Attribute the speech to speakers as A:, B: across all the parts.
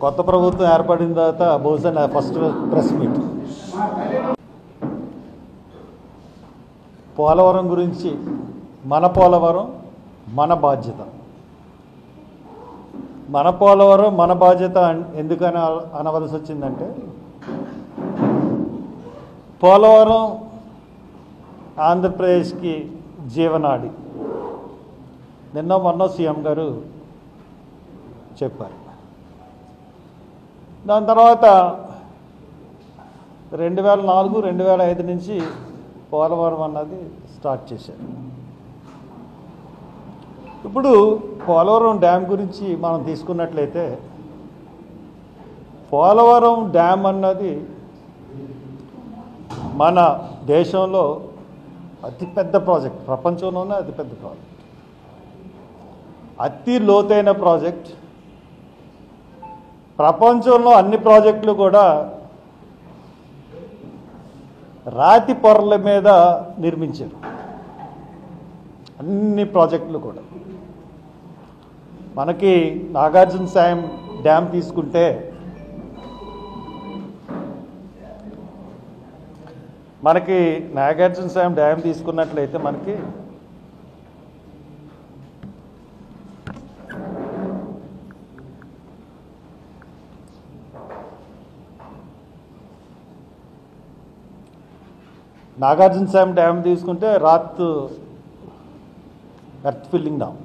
A: కొత్త ప్రభుత్వం ఏర్పడిన తర్వాత బహుశా ఫస్ట్ ప్రెస్ మీట్ పోలవరం గురించి మన పోలవరం మన బాధ్యత, మన పోలవరం మన బాధ్యత ఎందుకని అనవలసి వచ్చిందంటే పోలవరం ఆంధ్రప్రదేశ్కి జీవనాడి. నిన్న మొన్న సీఎం గారు చెప్పారు. దాని తర్వాత 2004, 2005 నుంచి పోలవరం అన్నది స్టార్ట్ చేశారు. ఇప్పుడు పోలవరం డ్యామ్ గురించి మనం తీసుకున్నట్లయితే పోలవరం డ్యామ్ అన్నది మన దేశంలో అతిపెద్ద ప్రాజెక్ట్, ప్రపంచంలోనే అతిపెద్ద ప్రాజెక్ట్, అతి లోతైన ప్రాజెక్ట్. ప్రపంచంలో అన్ని ప్రాజెక్టులు కూడా రాతి పొరల మీద నిర్మించారు. అన్ని ప్రాజెక్టులు కూడా మనకి నాగార్జున సాగర్ డ్యామ్ తీసుకుంటే మనకి నాగార్జున సాగర్ డ్యామ్ తీసుకున్నట్లయితే మనకి నాగార్జున సాగర్ డ్యామ్ తీసుకుంటే earth filling dam,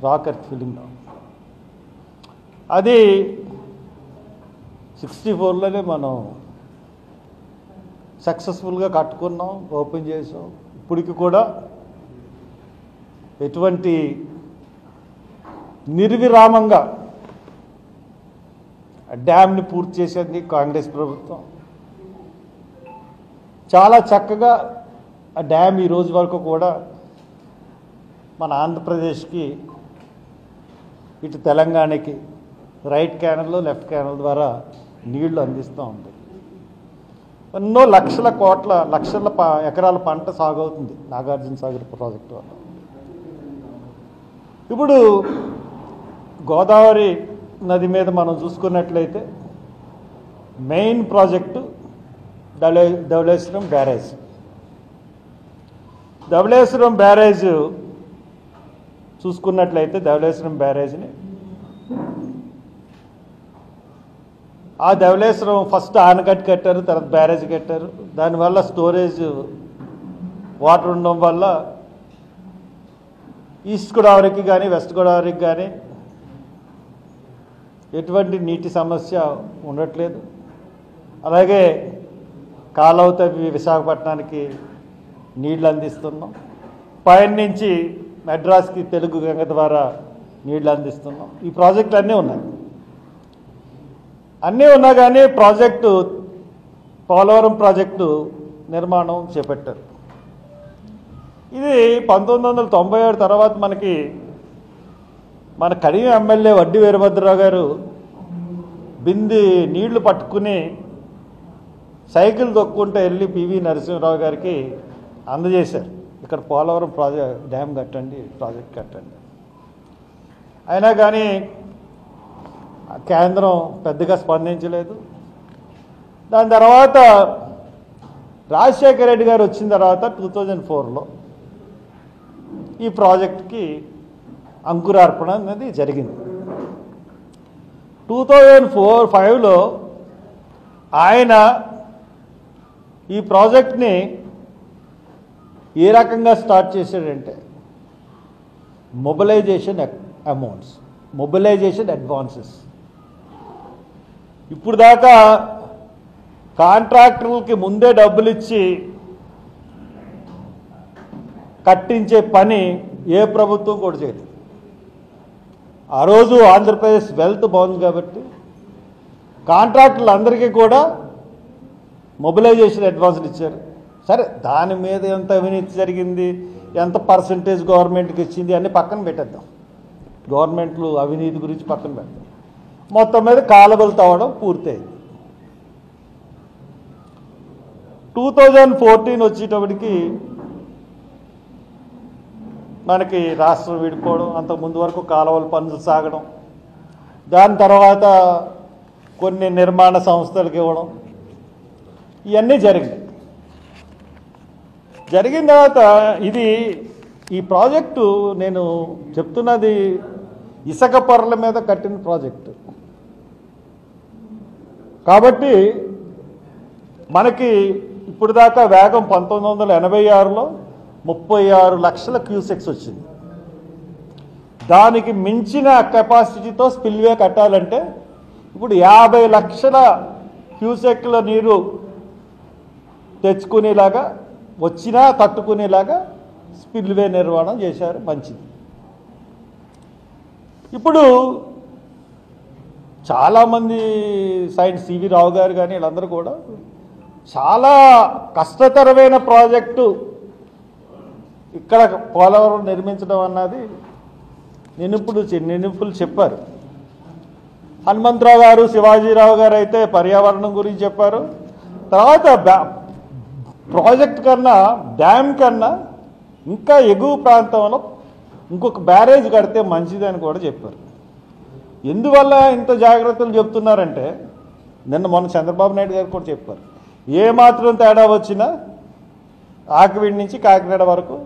A: rock earth filling dam. అది 64లోనే మనం సక్సెస్ఫుల్గా కట్టుకున్నాం, ఓపెన్ చేసాం. ఇప్పటికి కూడా ఎటువంటి నిర్విరామంగా డ్యామ్ని పూర్తి చేసేది కాంగ్రెస్ ప్రభుత్వం. చాలా చక్కగా ఆ డ్యామ్ ఈ రోజు వరకు కూడా మన ఆంధ్రప్రదేశ్కి, ఇటు తెలంగాణకి రైట్ క్యానల్ లెఫ్ట్ క్యానల్ ద్వారా నీళ్లు అందిస్తూ ఉంది. ఎన్నో లక్షల ఎకరాల పంట సాగు అవుతుంది నాగార్జున సాగర్ ప్రాజెక్టు వల్ల. ఇప్పుడు గోదావరి నది మీద మనం చూసుకున్నట్లయితే main project Dhavaleswaram barrage. Dhavaleswaram barrage చూసుకున్నట్లయితే ధవళేశ్వరం బ్యారేజ్ని ఆ ధవళేశ్వరం ఫస్ట్ ఆనకట్ట కట్టారు, తర్వాత బ్యారేజ్ కట్టారు. దానివల్ల స్టోరేజ్ వాటర్ ఉండడం వల్ల ఈస్ట్ గోదావరికి కానీ వెస్ట్ గోదావరికి కానీ ఎటువంటి నీటి సమస్య ఉండట్లేదు. అలాగే కాలువ తవ్వి విశాఖపట్నానికి నీళ్లు అందిస్తున్నాం. పైన నుంచి మెడ్రాస్కి తెలుగు గంగ ద్వారా నీళ్లు అందిస్తున్నాం. ఈ ప్రాజెక్టులు అన్నీ ఉన్నా కానీ పోలవరం ప్రాజెక్టు నిర్మాణం చేపట్టారు. ఇది 1997 తర్వాత మన కడియం ఎమ్మెల్యే వడ్డీ వీరభద్రరావు గారు బింది నీళ్లు పట్టుకుని సైకిల్ తొక్కుంటే వెళ్ళి పివి నరసింహరావు గారికి అందజేశారు. ఇక్కడ పోలవరం డ్యామ్ కట్టండి, ప్రాజెక్ట్ కట్టండి. అయినా కానీ కేంద్రం పెద్దగా స్పందించలేదు. దాని తర్వాత రాజశేఖర రెడ్డి గారు వచ్చిన తర్వాత 2004లో ఈ ప్రాజెక్టుకి అంకురార్పణ అనేది జరిగింది. 2004-05లో ఆయన ఈ ప్రాజెక్ట్ని ఏ రకంగా స్టార్ట్ చేశాడంటే మొబిలైజేషన్ అడ్వాన్సెస్. ఇప్పుడు దాకా కాంట్రాక్టర్లకి ముందే డబ్బులు ఇచ్చి కట్టించే పని ఏ ప్రభుత్వం కూడా చేయలేదు. ఆ రోజు ఆంధ్రప్రదేశ్ వెల్త్ బాగుంది కాబట్టి కాంట్రాక్టర్లందరికీ కూడా మొబిలైజేషన్ అడ్వాన్స్లు ఇచ్చారు. సరే, దాని మీద ఎంత అవినీతి జరిగింది, ఎంత పర్సంటేజ్ గవర్నమెంట్కి ఇచ్చింది అన్నీ పక్కన పెట్టేద్దాం. గవర్నమెంట్లు అవినీతి గురించి పక్కన పెడతాం. మొత్తం మీద కాలువలు తవ్వడం పూర్తయింది. 2014 వచ్చేటప్పటికి మనకి రాష్ట్రం విడిపోవడం, అంతకుముందు వరకు కాలువల పనులు సాగడం, దాని తర్వాత కొన్ని నిర్మాణ సంస్థలకు ఇవ్వడం, ఇవన్నీ జరిగిన తర్వాత ఈ ప్రాజెక్టు నేను చెప్తున్నది ఇసుక పొరల మీద కట్టిన ప్రాజెక్టు కాబట్టి మనకి ఇప్పుడు దాకా వేగం 1986లో 36 లక్షల క్యూసెక్స్ వచ్చింది. దానికి మించిన కెపాసిటీతో స్పిల్వే కట్టాలంటే ఇప్పుడు 50 లక్షల క్యూసెక్ల నీరు తెచ్చుకునేలాగా వచ్చినా తట్టుకునేలాగా స్పిల్వే నిర్మాణం చేశారు. మంచిది. ఇప్పుడు చాలామంది సైన్స్ సివి రావు గారు కానీ వీళ్ళందరూ కూడా చాలా కష్టతరమైన ప్రాజెక్టు ఇక్కడ పోలవరం నిర్మించడం అన్నది నిపుణులు చెప్పారు. హనుమంతరావు గారు, శివాజీరావు గారు అయితే పర్యావరణం గురించి చెప్పారు. తర్వాత ప్రాజెక్ట్ కన్నా డ్యామ్ కన్నా ఇంకా ఎగువ ప్రాంతంలో ఇంకొక బ్యారేజ్ కడితే మంచిదని కూడా చెప్పారు. ఎందువల్ల ఇంత జాగ్రత్తలు చెప్తున్నారంటే మొన్న చంద్రబాబు నాయుడు గారు కూడా చెప్పారు, ఏమాత్రం తేడా వచ్చినా ఆకివీడి నుంచి కాకినాడ వరకు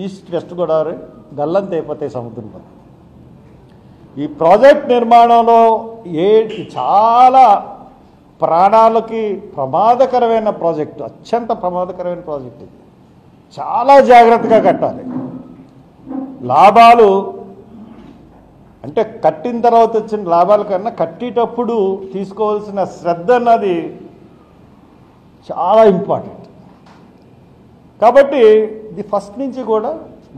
A: ఈస్ట్ వెస్ట్ గోదావరి గల్లంత అయిపోతాయి సముద్రంలో. ఈ ప్రాజెక్ట్ నిర్మాణంలో చాలా ప్రాణాలకి ప్రమాదకరమైన ప్రాజెక్టు, అత్యంత ప్రమాదకరమైన ప్రాజెక్ట్. ఇది చాలా జాగ్రత్తగా కట్టాలి. లాభాలు అంటే కట్టిన తర్వాత వచ్చిన లాభాల కన్నా కట్టేటప్పుడు తీసుకోవాల్సిన శ్రద్ధ అన్నది చాలా ఇంపార్టెంట్. కాబట్టి ఇది ఫస్ట్ నుంచి కూడా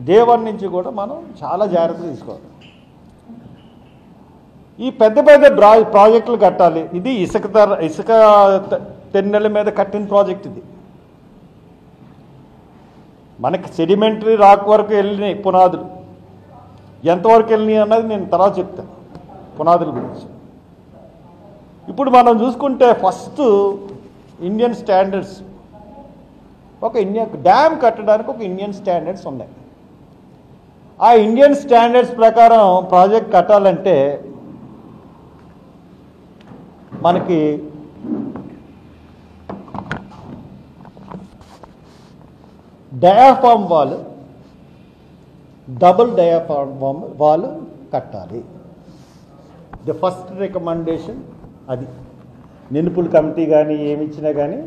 A: డే 1 నుంచి కూడా మనం చాలా జాగ్రత్తగా తీసుకోవాలి. ఈ పెద్ద ప్రాజెక్టులు కట్టాలి. ఇది ఇసుక తెన్నెల మీద కట్టిన ప్రాజెక్ట్. ఇది మనకి సెడిమెంటరీ రాక్ వరకు వెళ్ళినాయి పునాదులు, ఎంతవరకు వెళ్ళినాయి అన్నది నేను తర్వాత చెప్తాను పునాదుల గురించి. ఇప్పుడు మనం చూసుకుంటే ఫస్ట్ ఇండియన్ స్టాండర్డ్స్, డ్యామ్ కట్టడానికి ఒక ఇండియన్ స్టాండర్డ్స్ ఉన్నాయి. ఆ ఇండియన్ స్టాండర్డ్స్ ప్రకారం ప్రాజెక్ట్ కట్టాలంటే మనకి diaphragm wall, double diaphragm wall కట్టాలి. ది ఫస్ట్ రికమెండేషన్ అది. నిపుణుల కమిటీ కానీ ఏమి ఇచ్చినా కానీ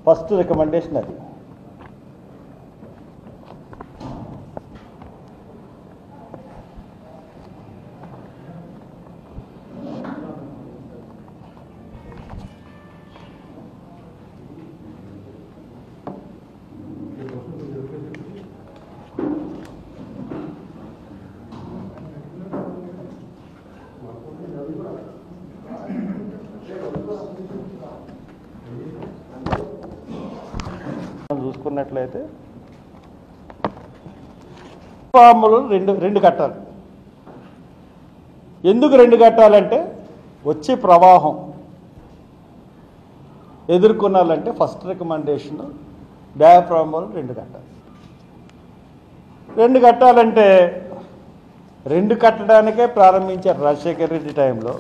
A: ఫస్ట్ రికమెండేషన్ అది. చూసుకున్నట్లయితే ఫార్ములు రెండు కట్టాలి. ఎందుకు 2 కట్టాలంటే వచ్చే ప్రవాహం ఎదుర్కొనాలంటే ఫస్ట్ రికమెండేషన్ డయాఫ్రామ్ వాల్ 2 కట్టాలి. 2 కట్టాలంటే 2 కట్టడానికే ప్రారంభించారు రాజశేఖర్ రెడ్డి టైంలో.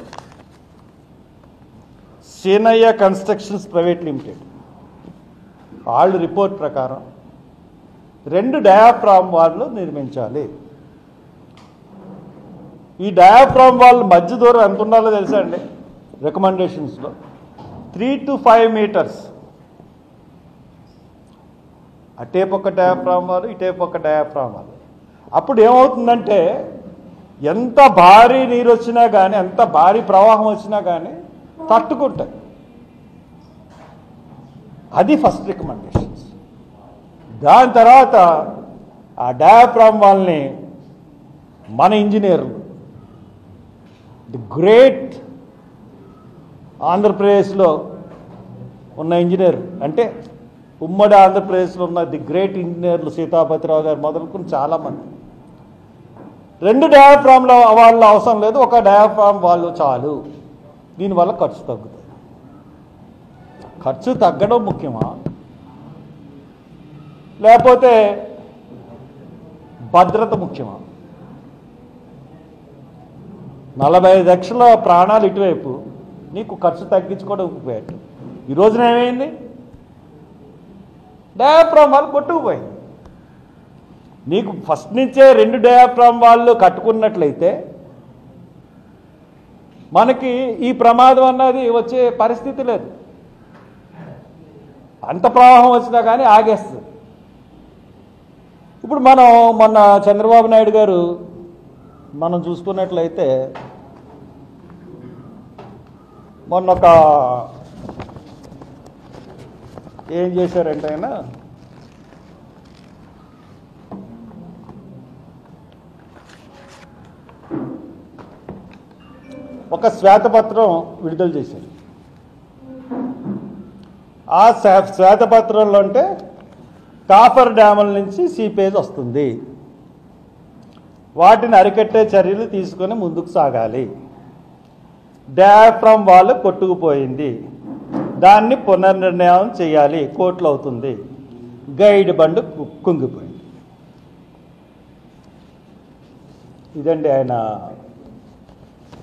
A: సీనయ్య కన్స్ట్రక్షన్స్ ప్రైవేట్ లిమిటెడ్ వాళ్ళు రిపోర్ట్ ప్రకారం 2 డయాఫ్రామ్ వాల్లు నిర్మించాలి. ఈ డయాఫ్రామ్ వాల్ మధ్య దూరం ఎంత ఉండాలో తెలుసా అండి? రికమెండేషన్స్లో 3 to 5 మీటర్స్. అటేపు ఒక డయాఫ్రామ్ వాల్, ఇటేపు ఒక డయాఫ్రామ్ వాల్. అప్పుడు ఏమవుతుందంటే ఎంత భారీ నీరు వచ్చినా కానీ, ఎంత భారీ ప్రవాహం వచ్చినా కానీ తట్టుకుంటాయి. అది ఫస్ట్ రికమెండేషన్స్. దాని తర్వాత ఆ డయాఫ్రామ్ వాల్ని మన ఇంజనీర్లు, ది గ్రేట్ ఆంధ్రప్రదేశ్లో ఉన్న ఇంజనీర్ అంటే ఉమ్మడి ఆంధ్రప్రదేశ్లో ఉన్న ది గ్రేట్ ఇంజనీర్లు సీతాపతిరావు గారు మొదలుకొని చాలామంది 2 డయాఫ్రామ్ల వాళ్ళు అవసరం లేదు, ఒక డయాఫ్రామ్ వాళ్ళు చాలు. దీనివల్ల ఖర్చు తగ్గుతుంది. ఖర్చు తగ్గడం ముఖ్యమా లేకపోతే భద్రత ముఖ్యమా? 45 లక్షల ప్రాణాలు ఇటువైపు, నీకు ఖర్చు తగ్గించుకోవడం ఉపయోగం. ఈ రోజున ఏమైంది? డయాఫ్రామ్ వాళ్ళు కొట్టుకుపోయింది. నీకు ఫస్ట్ నుంచే 2 డయాఫ్రామ్ వాళ్ళు కట్టుకున్నట్లయితే మనకి ఈ ప్రమాదం అన్నది వచ్చే పరిస్థితి లేదు. అంత ప్రవాహం వచ్చినా కానీ ఆగేస్తుంది. ఇప్పుడు మనం మొన్న చంద్రబాబు నాయుడు గారు మనం చూసుకున్నట్లయితే మొన్న ఒక ఏం చేశారంటే ఆయన ఒక శ్వేతపత్రం విడుదల చేశారు. ఆ శ్వేతపత్రంలో అంటే కాఫర్ డ్యాముల నుంచి సీపేజ్ వస్తుంది, వాటిని అరికట్టే చర్యలు తీసుకొని ముందుకు సాగాలి. డయాఫ్రామ్ వాల్ కొట్టుకుపోయింది, దాన్ని పునర్నిర్ణయం చేయాలి, కోట్లు అవుతుంది. గైడ్ బండ్ కుంగిపోయింది. ఇదండి ఆయన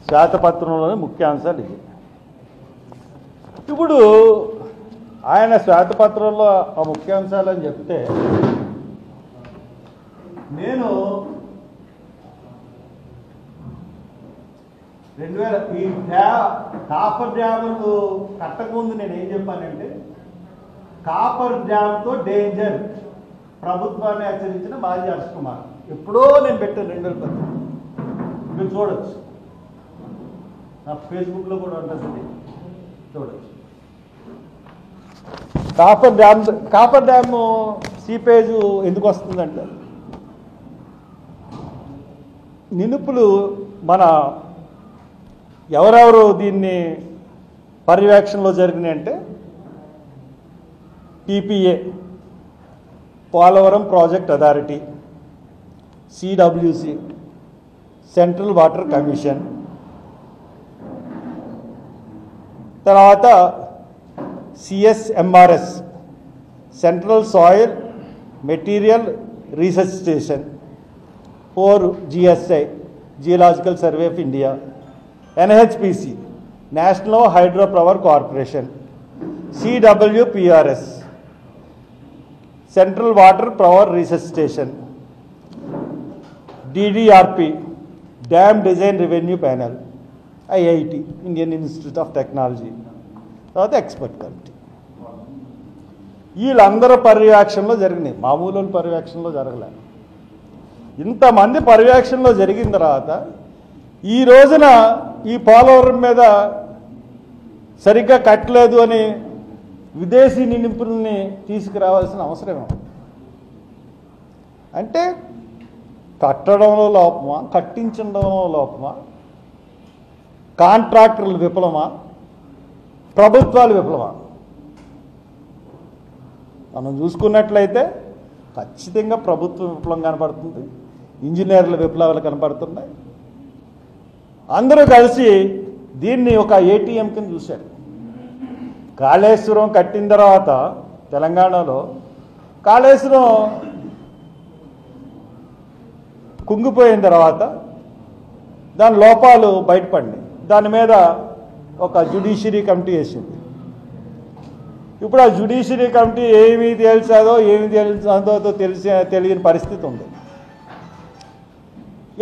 A: శ్వేతపత్రంలోని ముఖ్యాంశాలు ఇది. ఇప్పుడు ఆయన శ్వేతపత్రంలో ఆ ముఖ్యాంశాలు అని చెప్తే నేను 2000 ఈ కాపర్ డ్యాములు కట్టకముందు నేను ఏం చెప్పానంటే కాపర్ డ్యామ్తో డేంజర్ ప్రభుత్వాన్ని హెచ్చరించిన మాజీ హర్ష్ కుమార్. ఎప్పుడో నేను పెట్టాను 2010. మీరు చూడొచ్చు, నా ఫేస్బుక్లో కూడా ఉంటుంది, చూడొచ్చు. కాపర్ డ్యామ్ సీపేజ్ ఎందుకు వస్తుందంటే నిలుపులు మన ఎవరెవరు దీన్ని పర్యవేక్షణలో జరిగినాయి అంటే TPA, Polavaram project authority, CWC, central water commission, తర్వాత CSMRS, central soil material research station, 4 GSI, geological survey of India, NHPC, national hydro power corporation, CWPRS, central water power research station, DDRP, dam design revenue panel, IIT, Indian institute of technology, తర్వాత expert committee. వీళ్ళందరూ పర్యవేక్షణలో జరిగినాయి, మామూలు పర్యవేక్షణలో జరగలే. ఇంతమంది పర్యవేక్షణలో జరిగిన తర్వాత ఈ రోజున ఈ పోలవరం మీద సరిగ్గా కట్టలేదు అని విదేశీ నిపుణుల్ని తీసుకురావాల్సిన అవసరం అంటే కట్టడంలో లోపమా, కట్టించడంలో లోపమా, కాంట్రాక్టర్లు విఫలమా, ప్రభుత్వాలు విఫలమా? మనం చూసుకున్నట్లయితే ఖచ్చితంగా ప్రభుత్వం విఫలం కనపడుతుంది, ఇంజనీర్ల విప్లవాలు కనపడుతున్నాయి. అందరూ కలిసి దీన్ని ఒక ఏటీఎం కింద చూశారు. కాళేశ్వరం కట్టిన తర్వాత తెలంగాణలో కాళేశ్వరం కుంగిపోయిన తర్వాత దాని లోపాలు బయటపడినాయి. దాని మీద ఒక జ్యుడిషియరీ కమిటీ వేసింది. ఇప్పుడు ఆ జ్యుడిషియరీ కమిటీ ఏమి తెలిసాదో ఏమి తెలిసిందో తెలియని పరిస్థితి ఉంది.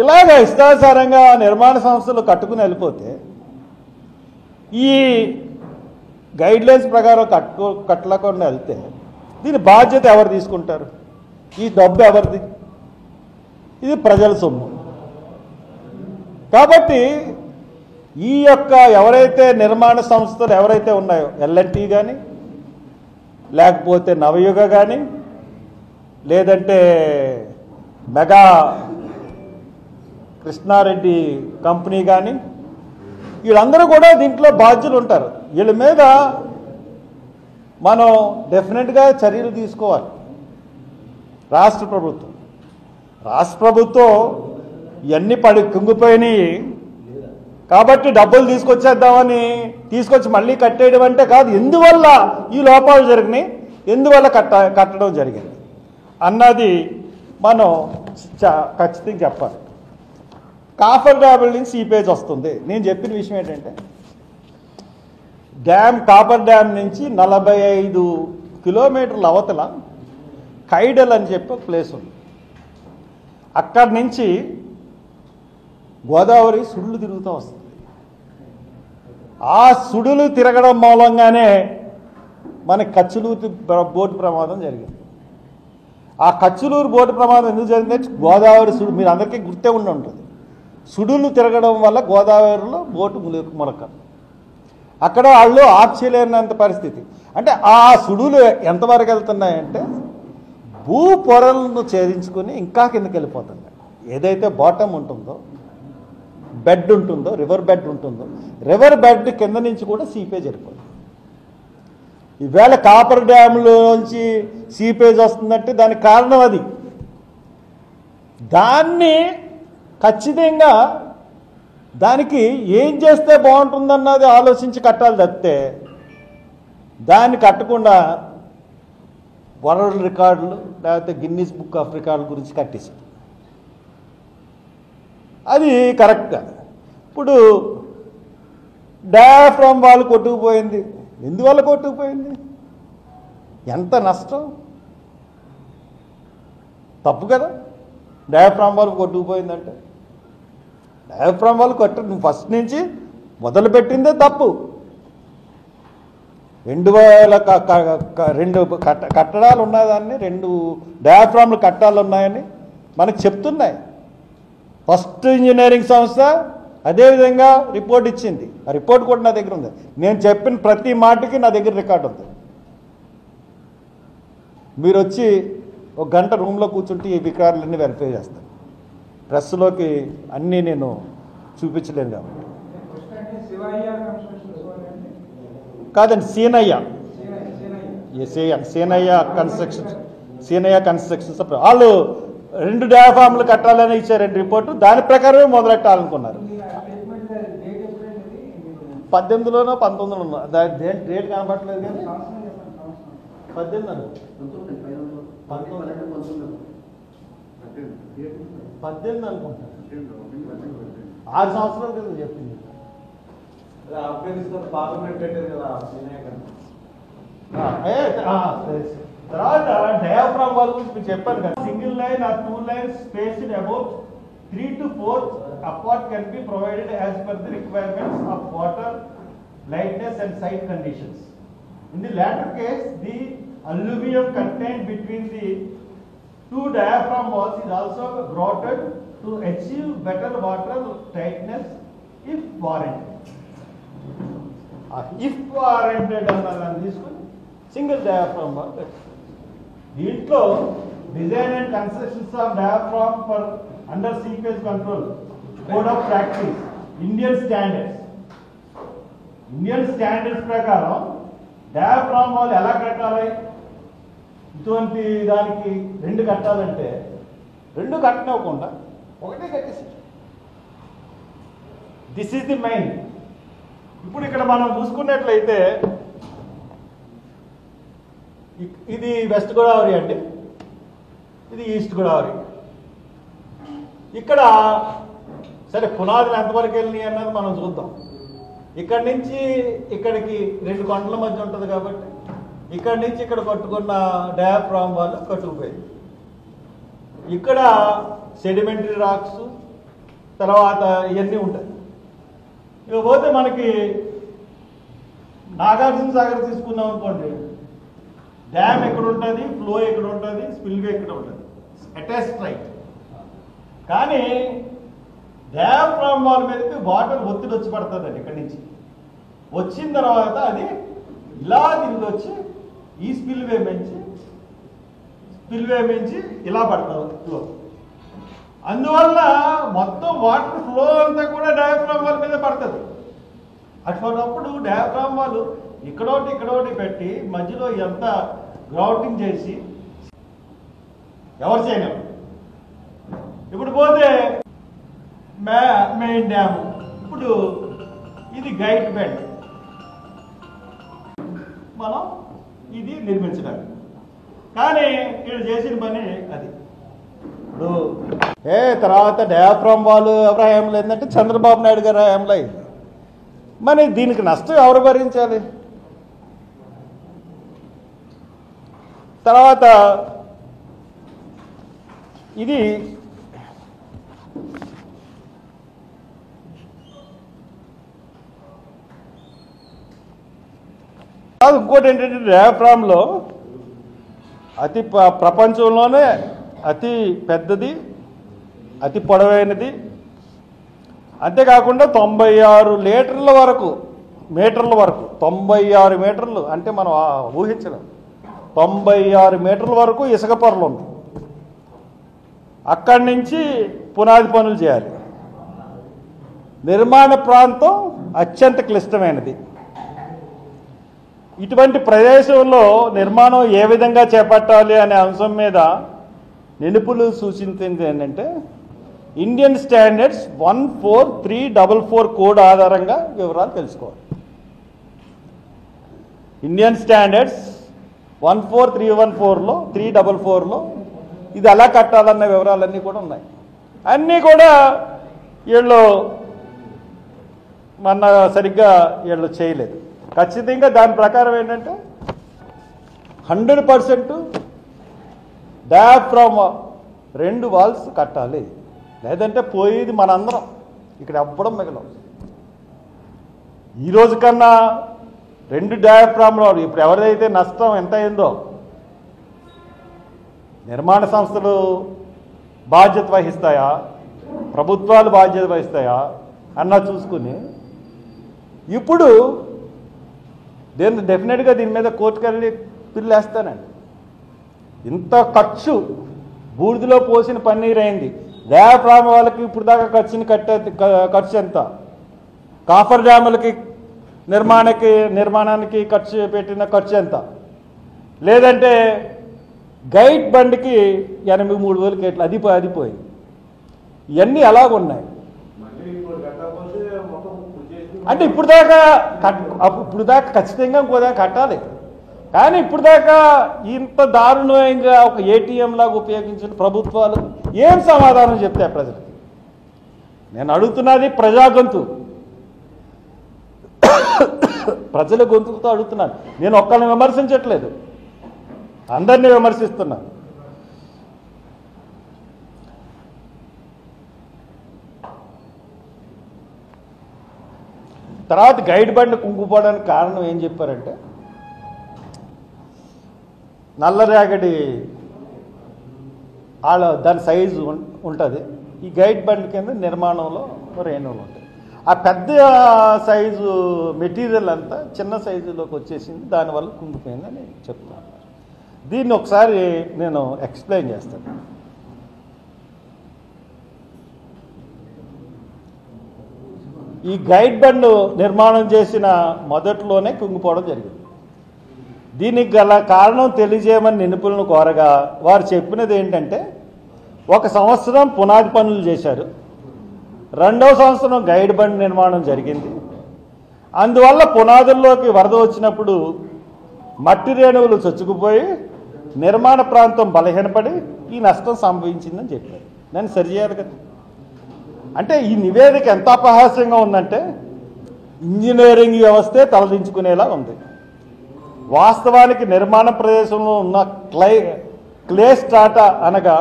A: ఇలాగ ఇష్టానుసారంగా నిర్మాణ సంస్థలు కట్టుకుని వెళ్ళిపోతే ఈ గైడ్లైన్స్ ప్రకారం కట్టలేకుండా వెళ్తే దీని బాధ్యత ఎవరు తీసుకుంటారు? ఈ డబ్బు ఎవరిది? ఇది ప్రజల సొమ్ము. కాబట్టి ఈ యొక్క ఎవరైతే నిర్మాణ సంస్థలు ఎవరైతే ఉన్నాయో ఎల్ఎన్టీ కానీ, లేకపోతే నవయుగ కానీ, లేదంటే మెగా కృష్ణారెడ్డి కంపెనీ కానీ, వీళ్ళందరూ కూడా దీంట్లో బాధ్యులు ఉంటారు. వీళ్ళ మీద మనం డెఫినెట్గా చర్యలు తీసుకోవాలి. రాష్ట్ర ప్రభుత్వం ఇవన్నీ కుంగిపోయినాయి కాబట్టి డబ్బులు తీసుకొచ్చి మళ్ళీ కట్టేయడం అంటే కాదు. ఎందువల్ల ఈ లోపాలు జరిగినాయి, ఎందువల్ల కట్టడం జరిగింది అన్నది మనం ఖచ్చితంగా చెప్పాలి. కాఫర్ డ్యాముల నుంచి సీపేజ్ వస్తుంది. నేను చెప్పిన విషయం ఏంటంటే డ్యామ్ కాపర్ డ్యామ్ నుంచి 45 కిలోమీటర్ల అవతల కైడల్ అని చెప్పి ఒక ప్లేస్ ఉంది. అక్కడి నుంచి గోదావరి సుడులు తిరుగుతూ వస్తుంది. ఆ సుడులు తిరగడం మూలంగానే మనకి కచ్చలూరు బోటు ప్రమాదం జరిగింది. ఆ కచ్చలూరు బోటు ప్రమాదం ఎందుకు జరిగిందంటే గోదావరి సుడు, మీరు అందరికీ గుర్తే ఉండి ఉంటుంది. సుడులు తిరగడం వల్ల గోదావరిలో బోటు మొలక అక్కడ వాళ్ళు ఆఫ్ చేయలేనంత పరిస్థితి. అంటే ఆ సుడులు ఎంతవరకు వెళ్తున్నాయంటే భూ పొరలను ఛేదించుకొని ఇంకా కిందకి వెళ్ళిపోతున్నాయి. ఏదైతే బాటమ్ ఉంటుందో, బెడ్ ఉంటుందో, రివర్ బెడ్ ఉంటుందో, రివర్ బెడ్ కింద నుంచి కూడా సీపేజ్ వెళ్ళిపోతుంది. ఈవేళ కాపర్ డ్యామ్లోంచి సీపేజ్ వస్తుందంటే దానికి కారణం అది. దాన్ని ఖచ్చితంగా దానికి ఏం చేస్తే బాగుంటుందన్నది ఆలోచించి కట్టాలి తప్పితే దాన్ని కట్టకుండా వరల్డ్ రికార్డులు లేకపోతే గిన్నీస్ బుక్ ఆఫ్ రికార్డుల గురించి కట్టేశారు. అది కరెక్ట్ కాదు. ఇప్పుడు డయాఫ్రామ్ వాళ్ళు కొట్టుకుపోయింది. ఎందువల్ల కొట్టుకుపోయింది? ఎంత నష్టం? తప్పు కదా. డయాఫ్రామ్ వాళ్ళు కొట్టుకుపోయిందంటే డయాఫ్రామ్ వాళ్ళు నువ్వు ఫస్ట్ నుంచి మొదలుపెట్టిందే తప్పు. 2 కట్టడాలు ఉన్నదాన్ని 2 డయాఫ్రామ్లు కట్టాలు ఉన్నాయని మనకు చెప్తున్నాయి. ఫస్ట్ ఇంజనీరింగ్ సంస్థ అదేవిధంగా రిపోర్ట్ ఇచ్చింది. ఆ రిపోర్ట్ కూడా నా దగ్గర ఉంది. నేను చెప్పిన ప్రతి మాటకి నా దగ్గర రికార్డు ఉంది. మీరు వచ్చి 1 గంట రూమ్లో కూర్చుంటే ఈ రికార్డులన్నీ వెరిఫై చేస్తాను. ప్రెస్లోకి అన్నీ నేను చూపించలేను కాబట్టి. కాదండి, సీనయ్య కన్స్ట్రక్షన్స్ వాళ్ళు 2 డయాఫామ్లు కట్టాలని ఇచ్చారు 2 రిపోర్టు. దాని ప్రకారమే మొదలెట్టాలనుకున్నారు. 18లోనో 19లోనో డేట్ కనబట్టలేదు కానీ 18 అనుకుంటాను. 6 సంవత్సరాల క్రితం చెప్పింది.
B: పార్లమెంట్ పెట్టారు కదా.
A: తర్వాత డయాఫ్రామ్ వాళ్ళ గురించి మీకు చెప్పాను కదా. Single line or 2 lines spaced about 3 to 4 apart can be provided as per the requirements of water, lightness and site conditions. In the latter case, the alluvium contained between the 2 diaphragm walls is also grouted to achieve better water tightness if warranted. If warranted అన్నదాన్ని తీసుకుని single diaphragm wall. దీంట్లో design and constructions of diaphragm for under seepage control code of practice Indian standards ప్రకారం diaphragm wall ఎలా కట్టాలి, ఇటువంటి దానికి 2 కట్టాలంటే 2 కట్టనివ్వకుండా 1 కట్టేసి. This is the main. ఇప్పుడు ఇక్కడ మనం చూసుకున్నట్లయితే ఇది వెస్ట్ గోదావరి అండి, ఇది ఈస్ట్ గోదావరి. ఇక్కడ సరే పునాదులు ఎంతవరకు వెళ్ళినాయి అన్నది మనం చూద్దాం. ఇక్కడి నుంచి ఇక్కడికి 2 కొండల మధ్య ఉంటుంది కాబట్టి ఇక్కడి నుంచి ఇక్కడ కట్టుకున్న డయాఫ్రామ్ వాళ్ళు కట్టుకుపోయింది. ఇక్కడ సెడిమెంటరీ రాక్స్ తర్వాత ఇవన్నీ ఉంటాయి. ఇకపోతే మనకి నాగార్జున సాగర్ తీసుకున్నాం అనుకోండి, డ్యామ్ ఎక్కడ ఉంటుంది, ఫ్లో ఎక్కడ ఉంటుంది, స్పిల్వే ఎక్కడ ఉంటుంది, అటాచ్డ్ రైట్. కానీ డయాఫ్రామ్ వాల్ మీదకి వాటర్ ఒత్తిడి వచ్చి పడుతుందండి. ఇక్కడి నుంచి వచ్చిన తర్వాత అది ఇలా తిరిగి వచ్చి ఈ స్పిల్వే మించి ఇలా పడుతుంది ఫ్లో. అందువల్ల మొత్తం వాటర్ ఫ్లో అంతా కూడా డయాఫ్రామ్ వాల్ మీద పడుతుంది. అటువంటిప్పుడు డయాఫ్రామ్ వాల్ ఇక్కడోటి పెట్టి మధ్యలో ఎంత గ్రౌటింగ్ చేసి ఎవరు చేయగలరు. ఇప్పుడు పోతే మెయిన్ డ్యామ్, ఇప్పుడు ఇది గైట్ బెండ్ మనం ఇది నిర్మించడానికి. కానీ ఇక్కడ చేసిన పని అది. ఇప్పుడు తర్వాత డయాఫ్రామ్ వాల్ ఎవరి హయాంలో ఏంటంటే చంద్రబాబు నాయుడు గారి హయాంలో అయింది. మరి దీనికి నష్టం ఎవరు భరించాలి? తర్వాత ఇది ఇంకోటి ఏంటంటే డయాఫ్రామ్లో ప్రపంచంలోనే అతి పెద్దది, అతి పొడవైనది, అంతేకాకుండా 96 మీటర్ల వరకు 96 మీటర్లు అంటే మనం ఊహించలేం. 96 మీటర్ల వరకు ఇసుక పొరలు ఉంటాయి. అక్కడి నుంచి పునాది పనులు చేయాలి. నిర్మాణ ప్రాంతం అత్యంత క్లిష్టమైనది. ఇటువంటి ప్రదేశంలో నిర్మాణం ఏ విధంగా చేపట్టాలి అనే అంశం మీద నిపుణులు సూచించింది ఏంటంటే ఇండియన్ స్టాండర్డ్స్ 14344 కోడ్ ఆధారంగా వివరాలు తెలుసుకోవాలి. ఇండియన్ స్టాండర్డ్స్ 14314లో 344లో ఇది ఎలా కట్టాలన్న వివరాలన్నీ కూడా ఉన్నాయి. అన్నీ కూడా వీళ్ళు సరిగ్గా వీళ్ళు చేయలేదు. ఖచ్చితంగా దాని ప్రకారం ఏంటంటే 100% డయాఫ్రామ్ 2 వాల్స్ కట్టాలి, లేదంటే పోయేది మనందరం, ఇక్కడ ఎవ్వడం మిగలం. ఈరోజు కన్నా 2 డయాఫ్రామ్లో ఇప్పుడు ఎవరైతే నష్టం ఎంత అయిందో నిర్మాణ సంస్థలు బాధ్యత వహిస్తాయా, ప్రభుత్వాలు బాధ్యత వహిస్తాయా అన్న చూసుకుని ఇప్పుడు డెఫినెట్గా దీని మీద కోర్టుకెళ్ళి పిల్లేస్తానండి. ఇంత ఖర్చు బూడిదలో పోసిన పన్నీర్ అయింది. డయాఫ్రామ్ వాళ్ళకి ఇప్పుడు దాకా ఖర్చు ఎంత, కాఫర్ డ్యాములకి నిర్మాణానికి ఖర్చు పెట్టిన ఖర్చు ఎంత, లేదంటే గైడ్ బండికి 83,000 కేట్లు అది పోయింది. ఇవన్నీ అలాగున్నాయి. అంటే ఇప్పుడు దాకా ఖచ్చితంగా ఇంకోదాకా కట్టాలి. కానీ ఇప్పుడు దాకా ఇంత దారుణంగా ఒక ఏటీఎం లాగా ఉపయోగించిన ప్రభుత్వాలు ఏం సమాధానం చెప్తాయి ప్రజలకి? నేను అడుగుతున్నది ప్రజా గొంతు, ప్రజల గొంతుతో అడుగుతున్నాను. నేను ఒక్కరిని విమర్శించట్లేదు, అందరినీ విమర్శిస్తున్నాను. తర్వాత గైడ్ బండి కుంగిపోవడానికి కారణం ఏం చెప్పారంటే నల్లరేగడి దాని సైజు ఉంటుంది. ఈ గైడ్ బండి కింద నిర్మాణంలో రేణువులు ఉంటాయి. ఆ పెద్ద సైజు మెటీరియల్ అంతా చిన్న సైజులోకి వచ్చేసింది, దానివల్ల కుంగిపోయిందని చెప్తాను. దీన్ని ఒకసారి నేను ఎక్స్ప్లెయిన్ చేస్తాను. ఈ గైడ్ బండ్ నిర్మాణం చేసిన మొదట్లోనే కుంగిపోవడం జరిగింది. దీనికి గల కారణం తెలియజేయమని నిపుణులను కోరగా వారు చెప్పినది ఏంటంటే 1 సంవత్సరం పునాది పనులు చేశారు, 2వ సంవత్సరం గైడ్ బండ్ నిర్మాణం జరిగింది. అందువల్ల పునాదుల్లోకి వరద వచ్చినప్పుడు మట్టి రేణువులు చొచ్చుకుపోయి నిర్మాణ ప్రాంతం బలహీనపడి ఈ నష్టం సంభవించిందని చెప్పారు. నేను సరిచేయాలి కదా. అంటే ఈ నివేదిక ఎంత అపహాస్యంగా ఉందంటే ఇంజనీరింగ్ వ్యవస్థే తలదించుకునేలా ఉంది. వాస్తవానికి నిర్మాణ ప్రదేశంలో ఉన్న క్లే స్ట్రాటా అనగా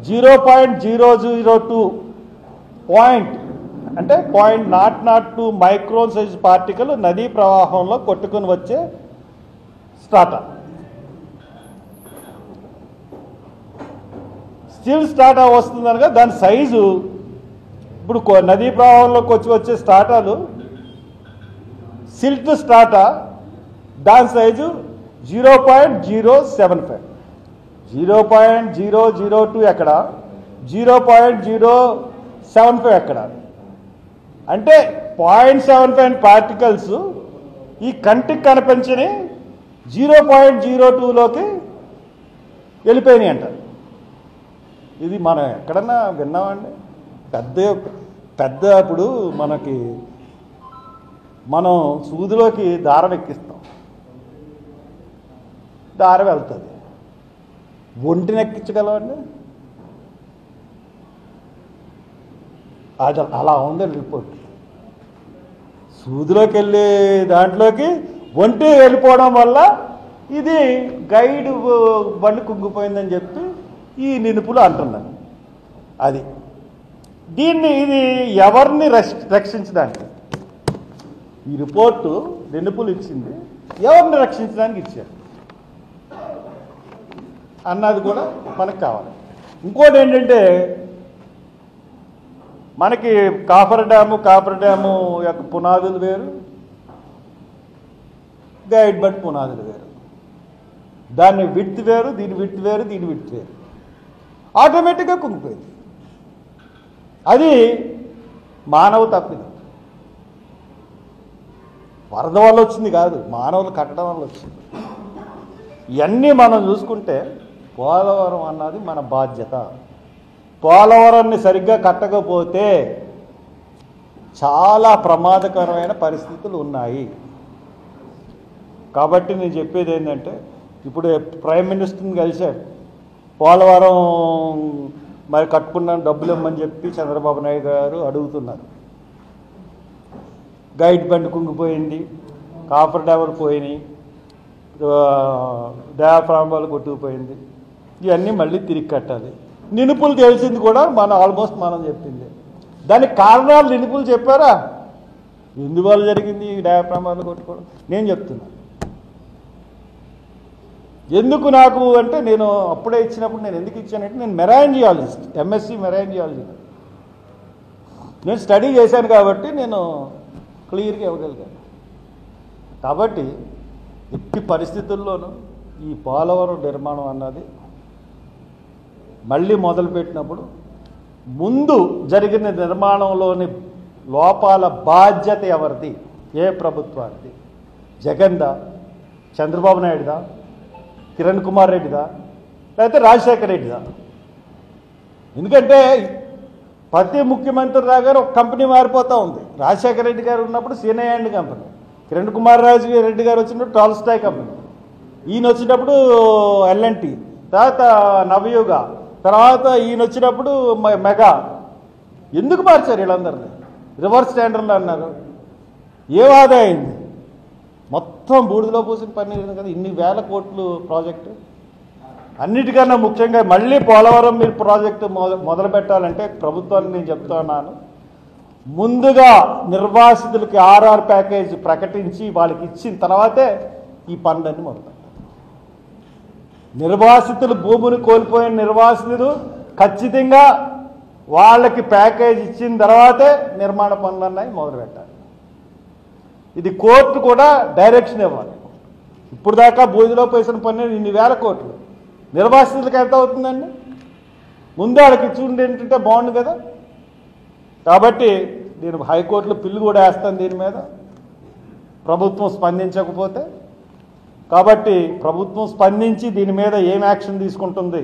A: 0.002 అంటే 0.002 మైక్రోన్ సైజ్ పార్టికల్ నదీ ప్రవాహంలో కొట్టుకుని వచ్చే స్ట్రాటా. స్టిల్ స్ట్రాటా వస్తుందనగా దాని సైజు ఇప్పుడు నదీ ప్రవాహంలోకి వచ్చే స్ట్రాటాలు సిల్ట్ స్ట్రాటా దాని సైజు 0.075, 0.002 ఎక్కడ, 0.075 ఎక్కడ. అంటే 0.75 పార్టికల్స్ ఈ కంటికి కనిపించని 0.02లోకి వెళ్ళిపోయినాయి అంటారు. ఇది మనం ఎక్కడన్నా విన్నామండి? పెద్ద ఇప్పుడు మనం సూదిలోకి దారం ఎక్కిస్తాం, దారం వెళ్తుంది, ఒంటిని ఎక్కించగలవండి? అది అలా ఉంది రిపోర్ట్. సూదిలోకి వెళ్ళే దాంట్లోకి ఒంటి వెళ్ళిపోవడం వల్ల ఇది గైడ్ బండి కుంగిపోయిందని చెప్పి ఈ నిపుణులు అంటున్నారు. అది ఇది ఎవరిని రక్షించడానికి ఈ రిపోర్టు నిపుణులు ఇచ్చింది, ఎవరిని రక్షించడానికి ఇచ్చారు అన్నది కూడా మనకు కావాలి. ఇంకోటి ఏంటంటే, మనకి కాఫర్ డ్యాము యొక్క పునాదులు వేరు, గైడ్ బండ్ పునాదులు వేరు. దాన్ని విడ్త్ వేరు, దీని విడ్త్ వేరు, దీని విడ్త్ వేరు. ఆటోమేటిక్గా కుంగిపోయింది. అది మానవ తప్పిదం. వరద వల్ల వచ్చింది కాదు, మానవులు కట్టడం వల్ల వచ్చింది. ఇవన్నీ మనం చూసుకుంటే పోలవరం అన్నది మన బాధ్యత. పోలవరాన్ని సరిగ్గా కట్టకపోతే చాలా ప్రమాదకరమైన పరిస్థితులు ఉన్నాయి. కాబట్టి నేను చెప్పేది ఏంటంటే, ఇప్పుడు ప్రైమ్ మినిస్టర్ని కలిశాడు, పోలవరం మరి కట్టుకున్న డబ్బులు ఇవ్వమని చెప్పి చంద్రబాబు నాయుడు గారు అడుగుతున్నారు. గైడ్ బండ్ కుంగిపోయింది, కాఫర్ డ్యాములు పోయినాయి, డయాఫ్రామాలు కొట్టుకుపోయింది. ఇవన్నీ మళ్ళీ తిరిగి కట్టాలి. నిపుణులు తెలిసింది కూడా ఆల్మోస్ట్ మనం చెప్పింది. దానికి కారణాలు నిపుణులు చెప్పారా? ఎందువల్ల జరిగింది ఈ డయాఫ్రామాలు కొట్టుకోవడం? నేను చెప్తున్నా. ఎందుకు నాకు అంటే, నేను అప్పుడే ఇచ్చినప్పుడు నేను ఎందుకు ఇచ్చానంటే, నేను marine geologist, MSc marine geology. నేను స్టడీ చేశాను కాబట్టి నేను క్లియర్గా ఇవ్వగలిగాను. కాబట్టి ఎట్టి పరిస్థితుల్లోనూ ఈ పోలవరం నిర్మాణం అన్నది మళ్ళీ మొదలుపెట్టినప్పుడు ముందు జరిగిన నిర్మాణంలోని లోపాల బాధ్యత ఎవరిది? ఏ ప్రభుత్వానికి? జగన్దా, చంద్రబాబు నాయుడుదా, కిరణ్ కుమార్ రెడ్డిదా, లేకపోతే రాజశేఖర రెడ్డిదా? ఎందుకంటే ప్రతి ముఖ్యమంత్రి రాగానే ఒక కంపెనీ మారిపోతూ ఉంది. రాజశేఖర రెడ్డి గారు ఉన్నప్పుడు సీనయాండ్ కంపెనీ, కిరణ్ కుమార్ రెడ్డి గారు వచ్చినప్పుడు టాల్స్టాయ్ కంపెనీ, ఈయన వచ్చినప్పుడు ఎల్ఎన్టీ, తర్వాత నవయుగ, తర్వాత ఈయన వచ్చినప్పుడు మెగా. ఎందుకు మార్చారు వీళ్ళందరినీ? రివర్స్ స్టాండర్డ్లు అన్నారు. ఏ ఆదా అయింది? మొత్తం బూడిదలో పూసిన పని కదా. ఇన్ని వేల కోట్లు ప్రాజెక్టు. అన్నిటికన్నా ముఖ్యంగా మళ్ళీ పోలవరం మీరు ప్రాజెక్టు మొదలు పెట్టాలంటే ప్రభుత్వాన్ని నేను చెప్తున్నాను, ముందుగా నిర్వాసితులకి ఆర్ఆర్ ప్యాకేజ్ ప్రకటించి వాళ్ళకి ఇచ్చిన తర్వాతే ఈ పనులన్నీ మొదలు. నిర్వాసితులు భూమిని కోల్పోయిన నిర్వాసితులు ఖచ్చితంగా వాళ్ళకి ప్యాకేజ్ ఇచ్చిన తర్వాతే నిర్మాణ పనులన్నీ మొదలు పెట్టాలి. ఇది కోర్టు కూడా డైరెక్షన్ ఇవ్వాలి. ఇప్పుడు దాకా బూడిదలో పోసిన పని ఇన్ని వేల కోట్లు, నిర్వాసితులకు ఎంత అవుతుందండి? ముందే వాళ్ళకి ఇచ్చి ఉండి ఏంటంటే బాగుండు కదా. కాబట్టి నేను హైకోర్టులో పిల్లు కూడా వేస్తాను దీని మీద, ప్రభుత్వం స్పందించకపోతే. కాబట్టి ప్రభుత్వం స్పందించి దీని మీద ఏం యాక్షన్ తీసుకుంటుంది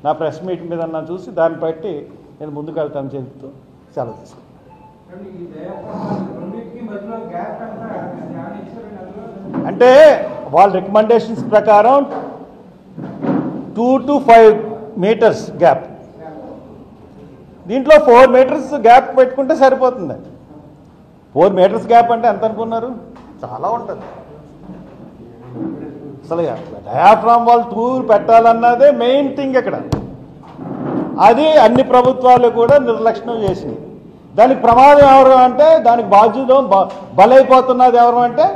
A: నా ప్రెస్ మీట్ మీద నా చూసి దాన్ని బట్టి నేను ముందుకు వెళ్తాను చెప్తూ సెలవు తీసుకుంటాను. అంటే వాళ్ళ రికమెండేషన్స్ ప్రకారం 2 to 5 మీటర్స్ గ్యాప్, దీంట్లో 4 మీటర్స్ గ్యాప్ పెట్టుకుంటే సరిపోతుంది. 4 మీటర్స్ గ్యాప్ అంటే ఎంత అనుకున్నారు? చాలా ఉంటుంది. అసలు డయాఫ్రామ్ వాల్ 2 పెట్టాలన్నదే మెయిన్ థింగ్ ఇక్కడ. అది అన్ని ప్రభుత్వాలు కూడా నిర్లక్ష్యం చేసినాయి. దానికి ప్రమాదం ఎవరు అంటే, దానికి బాధ్యత బలైపోతున్నది ఎవరు అంటే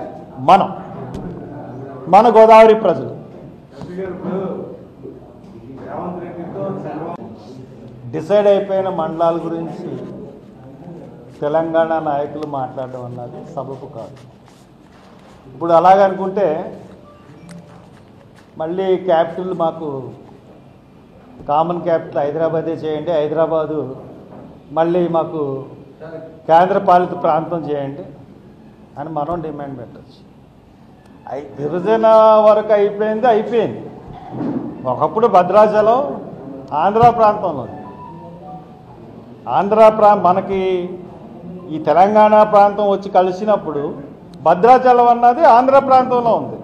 A: మన గోదావరి ప్రజలు. డిసైడ్ అయిపోయిన మండలాల గురించి తెలంగాణ నాయకులు మాట్లాడడం అన్నది సబబు కాదు. ఇప్పుడు అలాగనుకుంటే మళ్ళీ క్యాపిటల్ మాకు కామన్ క్యాపిటల్ హైదరాబాదే చేయండి, హైదరాబాదు మళ్ళీ మాకు కేంద్రపాలిత ప్రాంతం చేయండి అని మనం డిమాండ్ పెట్టచ్చు. విభజన వరకు అయిపోయింది. ఒకప్పుడు భద్రాచలం ఆంధ్ర ప్రాంతంలో, మనకి ఈ తెలంగాణ ప్రాంతం వచ్చి కలిసినప్పుడు భద్రాచలం అన్నది ఆంధ్ర ప్రాంతంలో ఉంది.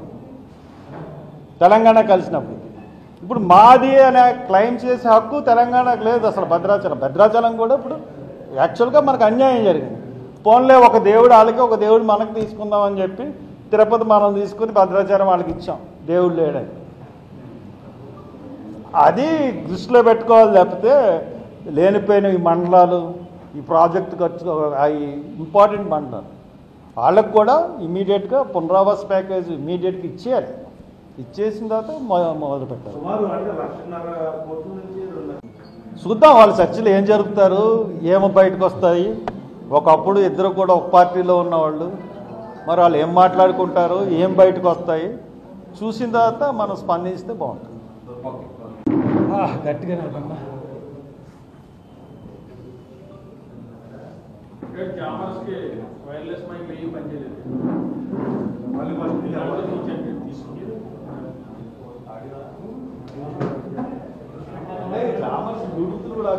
A: తెలంగాణ కలిసినప్పుడు ఇప్పుడు మాది అనే క్లెయిమ్ చేసే హక్కు తెలంగాణకు లేదు అసలు. భద్రాచలం కూడా ఇప్పుడు యాక్చువల్గా మనకు అన్యాయం జరిగింది. పోన్లే ఒక దేవుడు వాళ్ళకి ఒక దేవుడు మనకు తీసుకుందామని చెప్పి తిరుపతి మనం తీసుకుని భద్రాచలం వాళ్ళకి ఇచ్చాం, దేవుడు లేడని. అది దృష్టిలో పెట్టుకోవాలి. లేకపోతే లేనిపోయిన ఈ మండలాలు, ఈ ప్రాజెక్టు ఖర్చు, అవి ఇంపార్టెంట్ మండలాలు, వాళ్ళకు కూడా ఇమీడియట్గా పునరావాస ప్యాకేజ్ ఇమీడియట్గా ఇచ్చేయాలి. ఇచ్చేసిన తర్వాత మొదలు పెట్టాలి. చూద్దాం వాళ్ళ చర్చలు ఏం జరుపుతారు, ఏమో బయటకు వస్తాయి. ఒకప్పుడు ఇద్దరు కూడా ఒక పార్టీలో ఉన్నవాళ్ళు, మరి వాళ్ళు ఏం మాట్లాడుకుంటారు, ఏం బయటకు వస్తాయి చూసిన తర్వాత మనం స్పందిస్తే బాగుంటుంది. గట్టిగానే బ్లూటూత్ కూడా